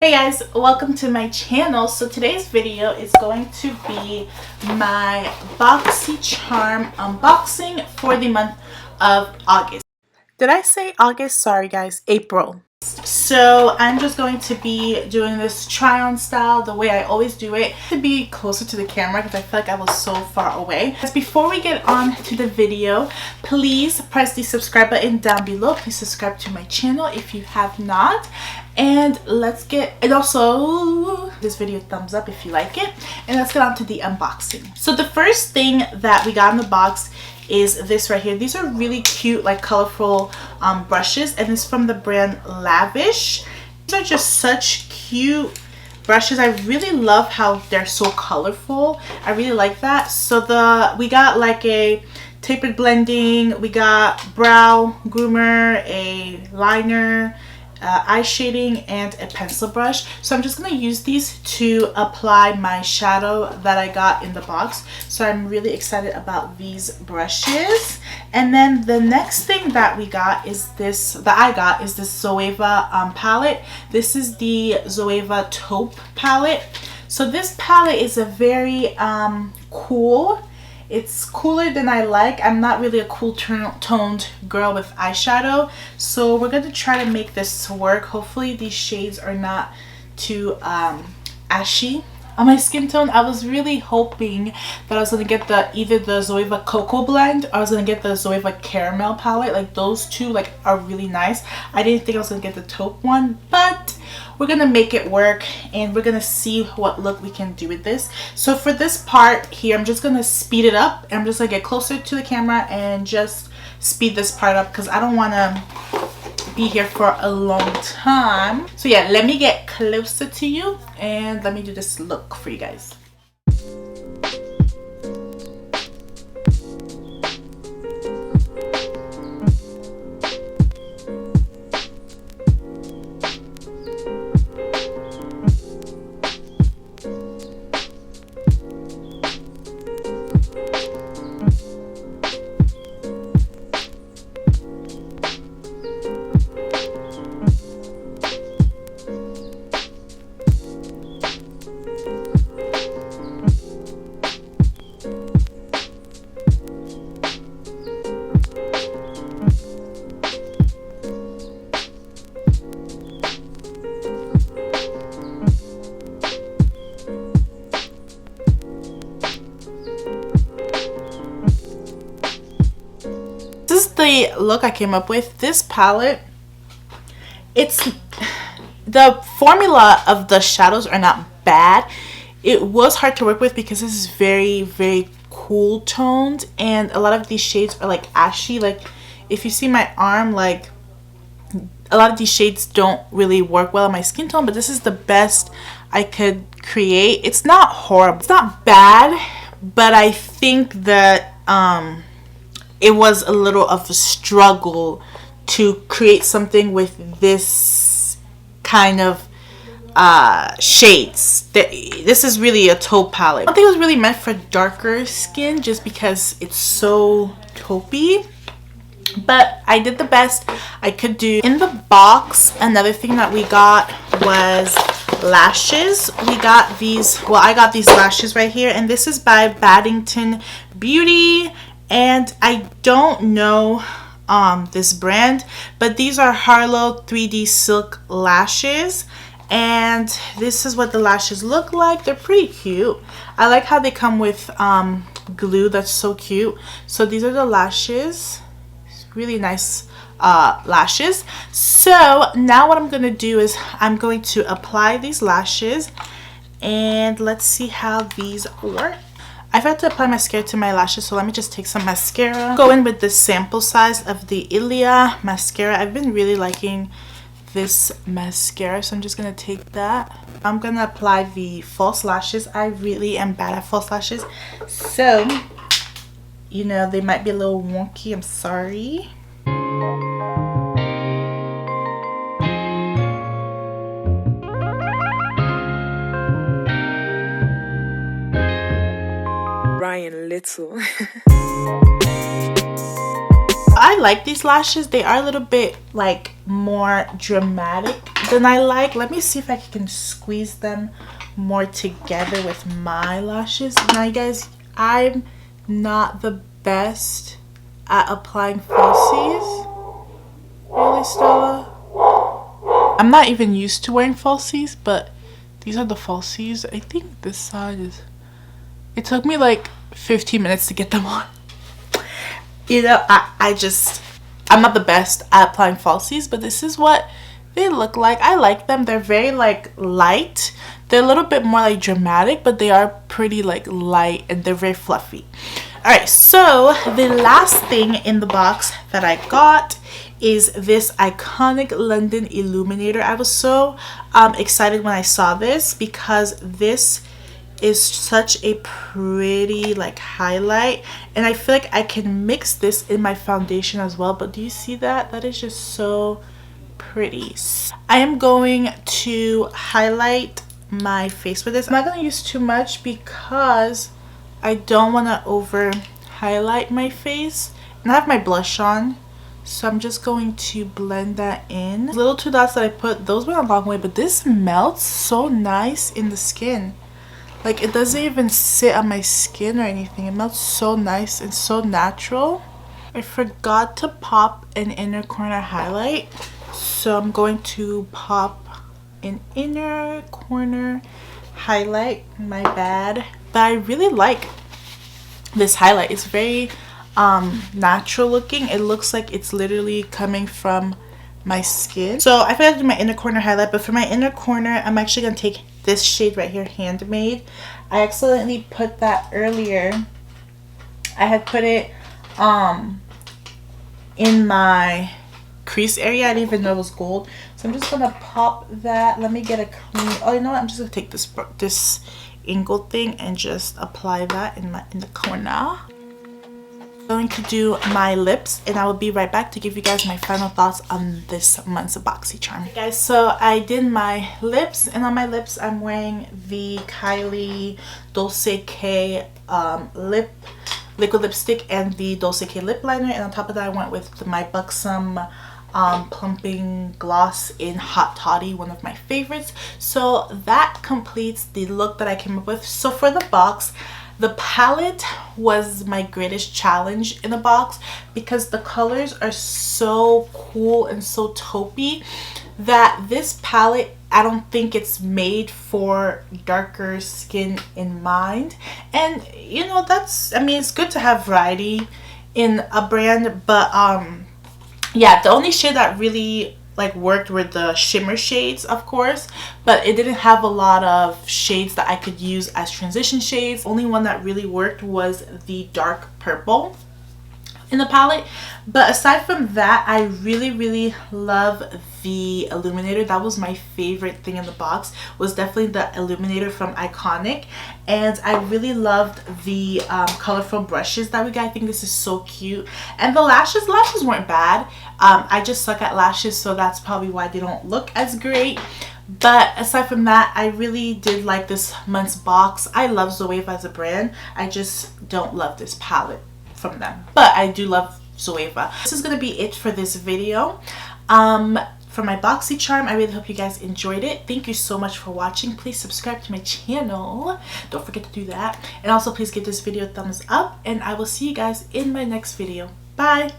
Hey guys, welcome to my channel. So today's video is going to be my Boxycharm unboxing for the month of August. Did I say August? Sorry guys, April. So I'm just going to be doing this try on style the way I always do it, to be closer to the camera because I feel like I was so far away. Before we get on to the video, please press the subscribe button down below. Please subscribe to my channel if you have not. And let's get, and also this video thumbs up if you like it, and let's get on to the unboxing. So the first thing that we got in the box is this right here. These are really cute, like colorful brushes, and it's from the brand Lavish. These are just such cute brushes. I really love how they're so colorful. I really like that. So we got like a tapered blending, we got brow groomer, a liner, eye shading, and a pencil brush. So I'm just going to use these to apply my shadow that I got in the box. So I'm really excited about these brushes. And then the next thing that we got is this, Zoeva palette. This is the Zoeva taupe palette. So this palette is a very cool. It's cooler than I like. I'm not really a cool toned girl with eyeshadow, so we're going to try to make this work. Hopefully these shades are not too ashy on my skin tone. I was really hoping that I was going to get either the Zoeva Cocoa Blend or I was going to get the Zoeva Caramel palette. Like those two are really nice. I didn't think I was going to get the taupe one, but we're going to make it work and we're going to see what look we can do with this. So for this part here, I'm just going to speed it up, and I'm just going to get closer to the camera and just speed this part up because I don't want to be here for a long time. So yeah, let me get closer to you and let me do this look for you guys. This is the look I came up with. This palette, the formula of the shadows are not bad. It was hard to work with because this is very, very cool toned, and a lot of these shades are like ashy. Like if you see my arm, like a lot of these shades don't really work well on my skin tone, but this is the best I could create. It's not horrible, it's not bad, but I think that it was a little of a struggle to create something with this kind of shades. This is really a taupe palette. I don't think it was really meant for darker skin just because it's so taupey, but I did the best I could do. In the box, another thing that we got was lashes. We got these, well, I got these lashes right here, and this is by Battington Beauty, and I don't know this brand, but these are Harlow 3D silk lashes, and this is what the lashes look like. They're pretty cute. I like how they come with glue. That's so cute. So these are the lashes. Really nice lashes. So now what I'm gonna do is I'm going to apply these lashes, and let's see how these work. I forgot to apply mascara to my lashes, so let me just take some mascara. Go in with the sample size of the Ilia mascara. I've been really liking this mascara, so I'm just gonna take that. I'm gonna apply the false lashes. I really am bad at false lashes, so you know they might be a little wonky. I'm sorry. Ryan Little. I like these lashes. They are a little bit like more dramatic than I like. Let me see if I can squeeze them more together with my lashes. Now you guys, I'm not the best at applying falsies. Really, Stella? I'm not even used to wearing falsies, but these are the falsies. I think this side is... It took me like 15 minutes to get them on. You know, I'm not the best at applying falsies, but this is what they look like. I like them. They're very like light. They're a little bit more like dramatic, but they are pretty like light and they're very fluffy. Alright, so the last thing in the box that I got is this iconic London illuminator. I was so excited when I saw this because this is such a pretty like highlight, and I feel like I can mix this in my foundation as well. But do you see that? That is just so pretty. I am going to highlight my face with this. I'm not going to use too much because I don't want to over highlight my face, and I have my blush on, so I'm just going to blend that in. The little 2 dots that I put, those went a long way, but this melts so nice in the skin. Like, it doesn't even sit on my skin or anything. It melts so nice and so natural. I forgot to pop an inner corner highlight, so I'm going to pop an inner corner highlight. My bad. But I really like this highlight. It's very natural looking. It looks like it's literally coming from my skin. So I forgot to do my inner corner highlight, but for my inner corner, I'm actually going to take this shade right here, Handmade. I accidentally put that earlier. I had put it in my crease area. I didn't even know it was gold. So I'm just going to pop that. Let me get a clean... Oh, you know what? I'm just going to take this angled thing and just apply that in the corner. I'm going to do my lips, and I will be right back to give you guys my final thoughts on this month's Boxycharm. Okay, guys, so I did my lips, and on my lips I'm wearing the Kylie Dulce K liquid lipstick and the Dulce K lip liner, and on top of that I went with my Buxom plumping gloss in Hot Toddy, one of my favorites. So that completes the look that I came up with. So for the box, the palette was my greatest challenge in the box because the colors are so cool and so taupey that this palette, I don't think it's made for darker skin in mind. And you know, that's, I mean, it's good to have variety in a brand, but yeah, the only shade that really like worked were the shimmer shades, of course, but it didn't have a lot of shades that I could use as transition shades. Only one that really worked was the dark purple in the palette. But aside from that, I really love the illuminator. That was my favorite thing in the box, was definitely the illuminator from Iconic. And I really loved the colorful brushes that we got. I think this is so cute. And the lashes weren't bad. I just suck at lashes, so that's probably why they don't look as great. But aside from that, I really did like this month's box. I love Zoeva as a brand. I just don't love this palette from them, but I do love Zoeva. This is gonna be it for this video for my Boxycharm. I really hope you guys enjoyed it. Thank you so much for watching. Please subscribe to my channel, don't forget to do that, and also please give this video a thumbs up, and I will see you guys in my next video. Bye.